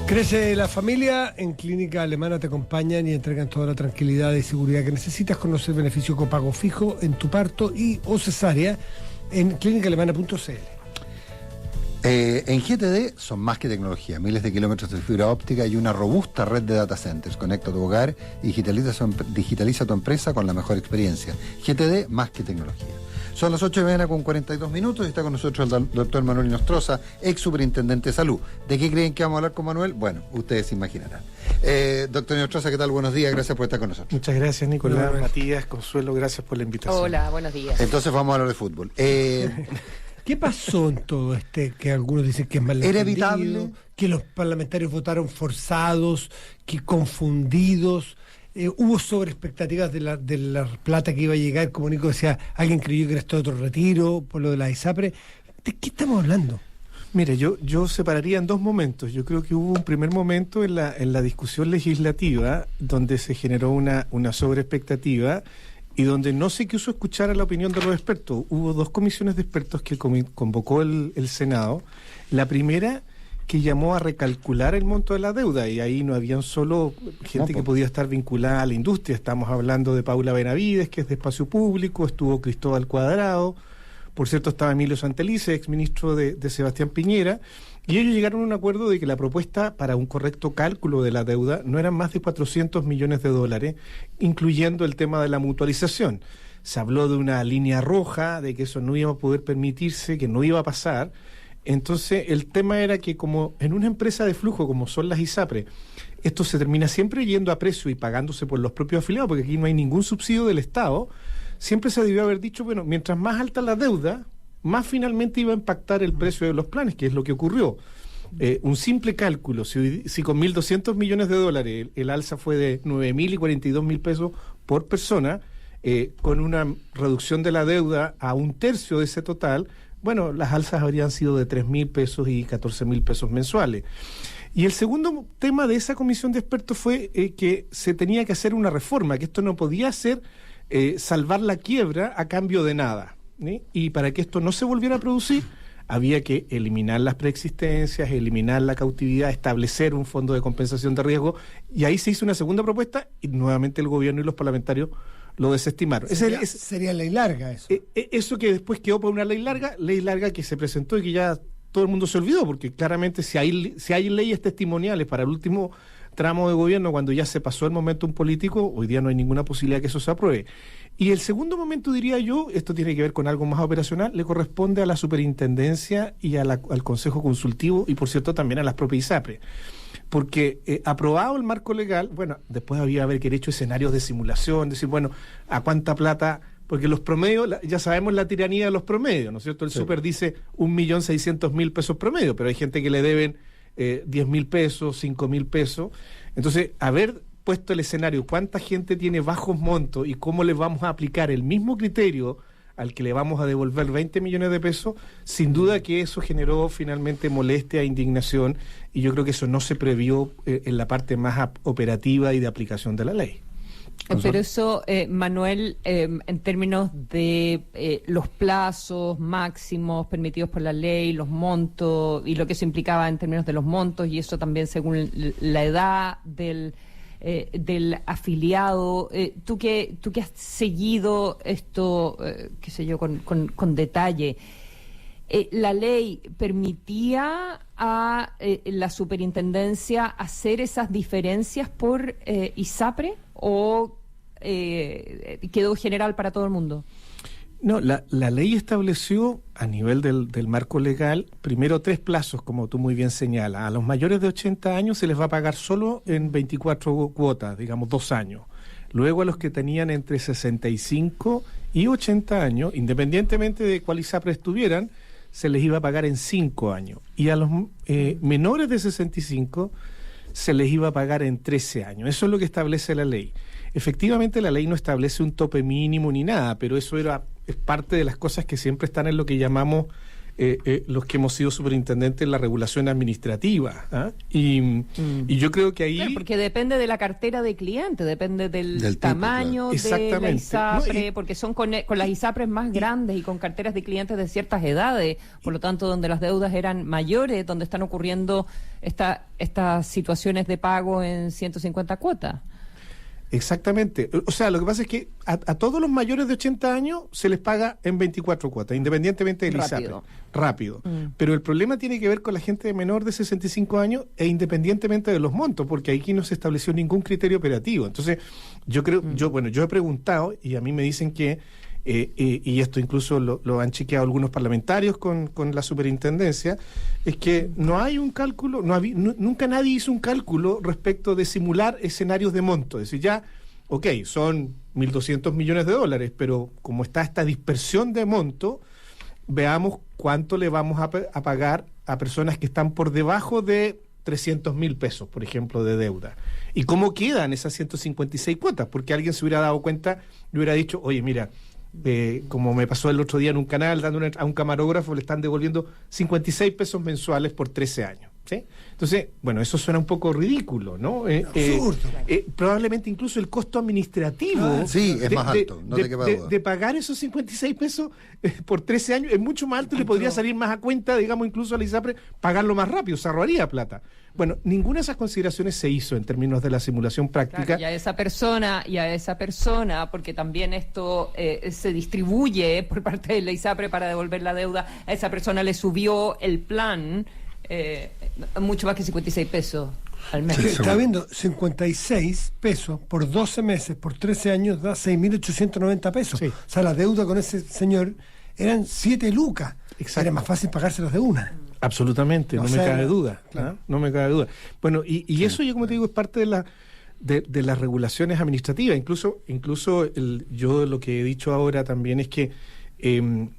Crece la familia, en Clínica Alemana te acompañan y entregan toda la tranquilidad y seguridad que necesitas. Conoce el beneficio copago fijo en tu parto y o cesárea en clínicaalemana.cl. En GTD son más que tecnología, miles de kilómetros de fibra óptica y una robusta red de data centers. Conecta tu hogar y digitaliza tu empresa con la mejor experiencia. GTD, más que tecnología. Son las 8:42 y está con nosotros el doctor Manuel Inostroza, ex superintendente de salud. ¿De qué creen que vamos a hablar con Manuel? Bueno, ustedes se imaginarán. Doctor Inostroza, ¿qué tal? Buenos días, gracias por estar con nosotros. Muchas gracias, Nicolás, Matías, Consuelo, gracias por la invitación. Hola, buenos días. Entonces vamos a hablar de fútbol. ¿Qué pasó en todo que algunos dicen que es mal ¿Era evitable? Que los parlamentarios votaron forzados, que confundidos? Hubo sobreexpectativas de la plata que iba a llegar, como Nico decía, alguien creyó que era esto otro retiro, por lo de la ISAPRE. ¿De qué estamos hablando? Mire, yo separaría en dos momentos. Yo creo que hubo un primer momento en la discusión legislativa donde se generó una sobreexpectativa y donde no se quiso escuchar a la opinión de los expertos. Hubo dos comisiones de expertos que convocó el Senado. La primera, que llamó a recalcular el monto de la deuda, y ahí no habían solo gente que podía estar vinculada a la industria. Estamos hablando de Paula Benavides, que es de Espacio Público, estuvo Cristóbal Cuadrado, por cierto estaba Emilio Santelice, exministro de Sebastián Piñera, y ellos llegaron a un acuerdo de que la propuesta para un correcto cálculo de la deuda no eran más de $400 millones, incluyendo el tema de la mutualización. Se habló de una línea roja, de que eso no iba a poder permitirse, que no iba a pasar. Entonces el tema era que, como en una empresa de flujo como son las ISAPRE, esto se termina siempre yendo a precio y pagándose por los propios afiliados, porque aquí no hay ningún subsidio del Estado. Siempre se debió haber dicho, bueno, mientras más alta la deuda, más finalmente iba a impactar el precio de los planes, que es lo que ocurrió. Un simple cálculo, si con $1.200 millones el alza fue de 9.000 y 42.000 pesos por persona, con una reducción de la deuda a un tercio de ese total, bueno, las alzas habrían sido de 3.000 pesos y 14.000 pesos mensuales. Y el segundo tema de esa comisión de expertos fue que se tenía que hacer una reforma, que esto no podía ser salvar la quiebra a cambio de nada, ¿sí? Y para que esto no se volviera a producir, había que eliminar las preexistencias, eliminar la cautividad, establecer un fondo de compensación de riesgo, y ahí se hizo una segunda propuesta y nuevamente el gobierno y los parlamentarios lo desestimaron. Sería ley larga eso. Eso que después quedó por una ley larga que se presentó y que ya todo el mundo se olvidó, porque claramente si hay leyes testimoniales para el último tramo de gobierno, cuando ya se pasó el momentum político, hoy día no hay ninguna posibilidad que eso se apruebe. Y el segundo momento, diría yo, esto tiene que ver con algo más operacional, le corresponde a la superintendencia y al Consejo Consultivo y, por cierto, también a las propias ISAPRE. Porque aprobado el marco legal, bueno, después había haber que hecho escenarios de simulación, decir, bueno, ¿a cuánta plata? Porque los promedios, ya sabemos la tiranía de los promedios, ¿no es cierto? El súper dice 1.600.000 pesos promedio, pero hay gente que le deben 10.000 pesos, 5.000 pesos. Entonces, haber puesto el escenario, cuánta gente tiene bajos montos y cómo le vamos a aplicar el mismo criterio al que le vamos a devolver 20 millones de pesos, sin duda que eso generó finalmente molestia e indignación, y yo creo que eso no se previó en la parte más operativa y de aplicación de la ley. Pero eso, Manuel, en términos de los plazos máximos permitidos por la ley, los montos y lo que eso implicaba en términos de los montos, y eso también según la edad del afiliado, tú que has seguido esto, qué sé yo, con detalle, ¿la ley permitía a la superintendencia hacer esas diferencias por ISAPRE o quedó general para todo el mundo? No, la ley estableció a nivel del marco legal, primero 3 plazos, como tú muy bien señalas. A los mayores de 80 años se les va a pagar solo en 24 cuotas, digamos 2 años. Luego a los que tenían entre 65 y 80 años, independientemente de cuál ISAPRE estuvieran, se les iba a pagar en 5 años. Y a los menores de 65 se les iba a pagar en 13 años. Eso es lo que establece la ley. Efectivamente, la ley no establece un tope mínimo ni nada, pero eso es parte de las cosas que siempre están en lo que llamamos los que hemos sido superintendentes en la regulación administrativa. ¿Ah? Y yo creo que ahí... Claro, porque depende de la cartera de cliente, depende del tamaño de la ISAPRE, no, porque son con las ISAPRES más grandes y con carteras de clientes de ciertas edades, por lo tanto, donde las deudas eran mayores, donde están ocurriendo estas situaciones de pago en 150 cuotas. Exactamente. O sea, lo que pasa es que a todos los mayores de 80 años se les paga en 24 cuotas, independientemente del ISAPRE. Rápido. Pero el problema tiene que ver con la gente de menor de 65 años e independientemente de los montos, porque aquí no se estableció ningún criterio operativo. Entonces, yo creo, yo he preguntado y a mí me dicen que y esto incluso lo han chequeado algunos parlamentarios con la superintendencia, es que no hay un cálculo, nunca nadie hizo un cálculo respecto de simular escenarios de monto. Es decir, ya, ok, son 1.200 millones de dólares, pero como está esta dispersión de monto, veamos cuánto le vamos a pagar a personas que están por debajo de 300.000 pesos, por ejemplo, de deuda. ¿Y cómo quedan esas 156 cuotas? Porque alguien se hubiera dado cuenta y hubiera dicho, oye, mira, como me pasó el otro día en un canal, dándole a un camarógrafo, le están devolviendo 56 pesos mensuales por 13 años. ¿Sí? Entonces, bueno, eso suena un poco ridículo, ¿no? Absurdo. Probablemente incluso el costo administrativo es más alto, no te quepa duda. De pagar esos 56 pesos por 13 años es mucho más alto y le podría salir más a cuenta, digamos, incluso a la ISAPRE pagarlo más rápido, se ahorraría plata. Bueno, ninguna de esas consideraciones se hizo en términos de la simulación práctica. Claro, y a esa persona, porque también esto se distribuye por parte de la ISAPRE para devolver la deuda, a esa persona le subió el plan mucho más que 56 pesos al mes. Sí, está viendo, 56 pesos por 12 meses, por 13 años, da 6.890 pesos. Sí. O sea, la deuda con ese señor eran 7 lucas. Exacto. Era más fácil pagárselas de una. Absolutamente, no me cabe duda. Claro. No me cabe duda. Bueno, y eso yo, como te digo, es parte de las regulaciones administrativas. Incluso yo lo que he dicho ahora también es que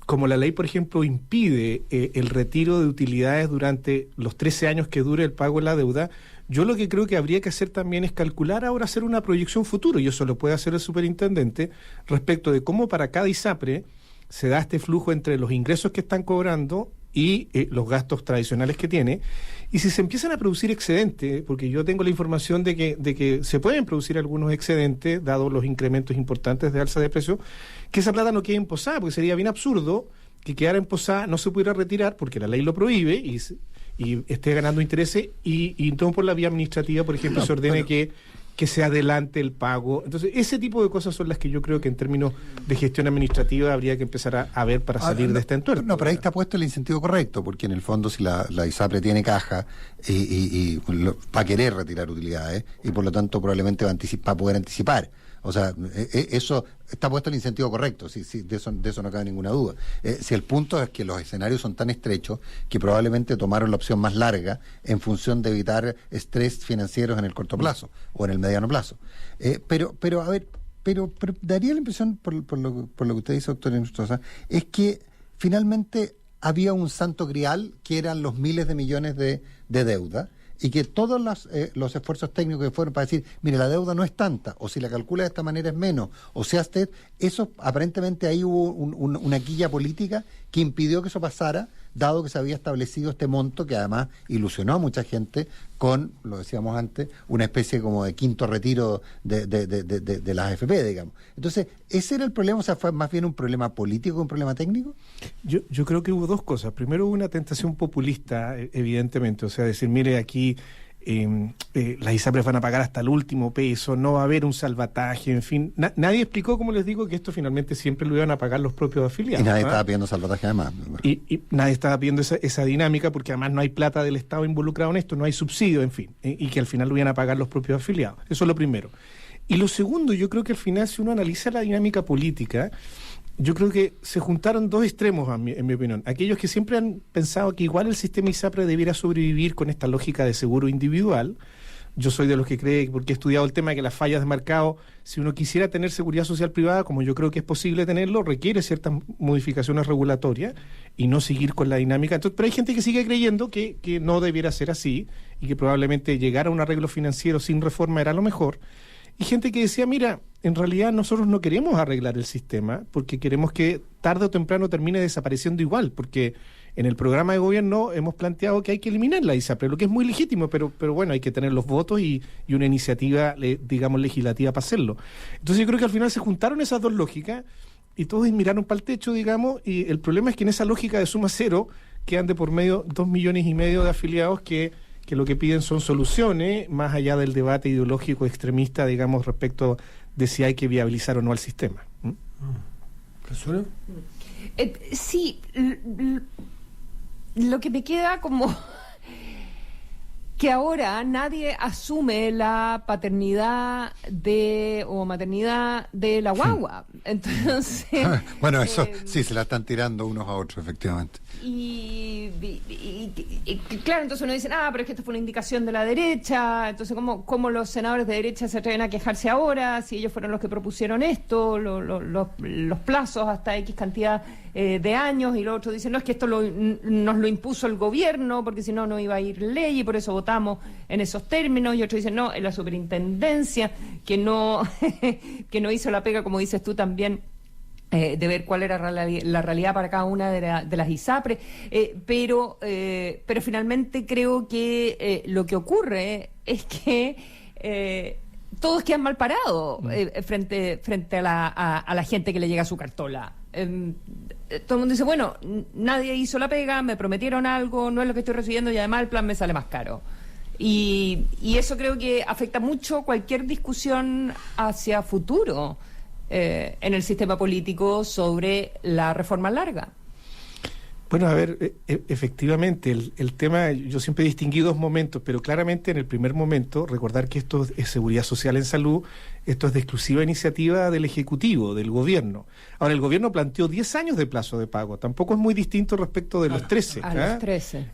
como la ley, por ejemplo, impide el retiro de utilidades durante los 13 años que dure el pago de la deuda, yo lo que creo que habría que hacer también es calcular ahora, hacer una proyección futuro, y eso lo puede hacer el superintendente, respecto de cómo para cada ISAPRE se da este flujo entre los ingresos que están cobrando y los gastos tradicionales que tiene. Y si se empiezan a producir excedentes, porque yo tengo la información de que se pueden producir algunos excedentes, dados los incrementos importantes de alza de precios, que esa plata no quede en posada, porque sería bien absurdo que quedara en posada, no se pudiera retirar, porque la ley lo prohíbe, y esté ganando intereses, y no por la vía administrativa, por ejemplo, se ordene que se adelante el pago. Entonces, ese tipo de cosas son las que yo creo que en términos de gestión administrativa habría que empezar a ver para salir de este entuerto. No, pero ahí está puesto el incentivo correcto, porque en el fondo si la ISAPRE tiene caja y va a querer retirar utilidades, y por lo tanto probablemente va a poder anticipar. O sea, eso está puesto el incentivo correcto, sí, de eso no cabe ninguna duda. Si el punto es que los escenarios son tan estrechos que probablemente tomaron la opción más larga en función de evitar estrés financieros en el corto plazo o en el mediano plazo. Pero daría la impresión, por lo que usted dice, doctor Inostroza, es que finalmente había un santo grial que eran los miles de millones de deuda, y que todos los esfuerzos técnicos que fueron para decir, mire, la deuda no es tanta, o si la calcula de esta manera es menos, o sea, eso aparentemente ahí hubo una quilla política que impidió que eso pasara, dado que se había establecido este monto que además ilusionó a mucha gente con, lo decíamos antes, una especie como de quinto retiro de las AFP, digamos. Entonces, ¿ese era el problema? O sea, ¿fue más bien un problema político que un problema técnico? Yo creo que hubo dos cosas. Primero, hubo una tentación populista, evidentemente. O sea, decir, mire, aquí las ISAPRES van a pagar hasta el último peso, no va a haber un salvataje, en fin. Nadie explicó, como les digo, que esto finalmente siempre lo iban a pagar los propios afiliados. Y nadie estaba pidiendo salvataje además. Y nadie estaba pidiendo esa dinámica, porque además no hay plata del Estado involucrado en esto, no hay subsidio, en fin, y que al final lo iban a pagar los propios afiliados. Eso es lo primero. Y lo segundo, yo creo que al final, si uno analiza la dinámica política, yo creo que se juntaron dos extremos, en mi opinión. Aquellos que siempre han pensado que igual el sistema ISAPRE debiera sobrevivir con esta lógica de seguro individual. Yo soy de los que cree, porque he estudiado el tema de que las fallas de mercado, si uno quisiera tener seguridad social privada, como yo creo que es posible tenerlo, requiere ciertas modificaciones regulatorias y no seguir con la dinámica. Entonces, pero hay gente que sigue creyendo que no debiera ser así y que probablemente llegar a un arreglo financiero sin reforma era lo mejor. Y gente que decía, mira, en realidad nosotros no queremos arreglar el sistema porque queremos que tarde o temprano termine desapareciendo igual, porque en el programa de gobierno hemos planteado que hay que eliminar la ISAPRE, lo que es muy legítimo, pero bueno, hay que tener los votos y una iniciativa, digamos, legislativa para hacerlo. Entonces yo creo que al final se juntaron esas dos lógicas y todos miraron para el techo, digamos, y el problema es que en esa lógica de suma cero quedan de por medio 2,5 millones de afiliados que lo que piden son soluciones, más allá del debate ideológico extremista, digamos, respecto de si hay que viabilizar o no al sistema. ¿Consuelo? Sí, lo que me queda como que ahora nadie asume la paternidad o maternidad de la guagua. Entonces, bueno, eso sí, se la están tirando unos a otros, efectivamente. Y claro, entonces uno dice, pero es que esto fue una indicación de la derecha, entonces ¿cómo los senadores de derecha se atreven a quejarse ahora si ellos fueron los que propusieron esto, los plazos hasta X cantidad de años, y los otros dicen, no, es que esto nos lo impuso el gobierno, porque si no, no iba a ir ley, y por eso votamos en esos términos, y otros dicen, no, es la superintendencia que no hizo la pega, como dices tú también, de ver cuál era la realidad para cada una de las ISAPRE, pero finalmente creo que lo que ocurre es que todos quedan mal parados frente a la gente que le llega a su cartola. Todo el mundo dice, bueno, nadie hizo la pega, me prometieron algo, no es lo que estoy recibiendo y además el plan me sale más caro. Y eso creo que afecta mucho cualquier discusión hacia futuro en el sistema político sobre la reforma larga. Bueno, a ver, efectivamente, el tema, yo siempre distinguí dos momentos, pero claramente en el primer momento, recordar que esto es seguridad social en salud, esto es de exclusiva iniciativa del Ejecutivo, del Gobierno. Ahora, el Gobierno planteó 10 años de plazo de pago, tampoco es muy distinto respecto de los 13. Los 13.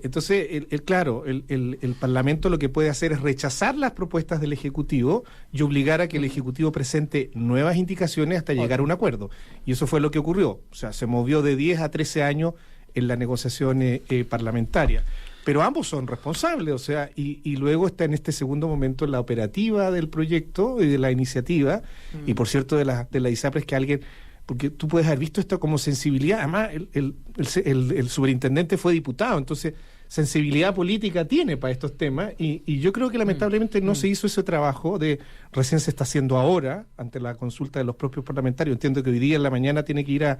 Entonces, claro, el Parlamento lo que puede hacer es rechazar las propuestas del Ejecutivo y obligar a que el Ejecutivo presente nuevas indicaciones hasta llegar a un acuerdo. Y eso fue lo que ocurrió. O sea, se movió de 10 a 13 años en la negociación parlamentaria. Pero ambos son responsables, o sea, y luego está en este segundo momento la operativa del proyecto y de la iniciativa, y por cierto de la ISAPRES, que alguien porque tú puedes haber visto esto como sensibilidad. Además, el superintendente fue diputado, entonces sensibilidad política tiene para estos temas, y yo creo que lamentablemente no se hizo ese trabajo recién se está haciendo ahora, ante la consulta de los propios parlamentarios. Entiendo que hoy día en la mañana tiene que ir a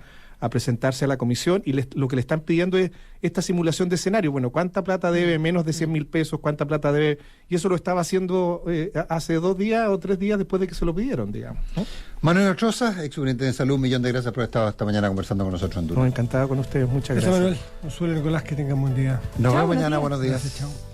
presentarse a la comisión, y lo que le están pidiendo es esta simulación de escenario. Bueno, ¿cuánta plata debe? Menos de 100.000 pesos, ¿cuánta plata debe? Y eso lo estaba haciendo hace 2 días o 3 días después de que se lo pidieron, digamos, ¿no? Manuel Ochoa, ex superintendente de Salud, 1.000.000 de gracias por haber estado esta mañana conversando con nosotros en Duna. Encantado con ustedes, muchas gracias. Manuel, Consuelo, Nicolás, que tengan buen día. Nos vemos mañana, buenos días. Gracias, chao.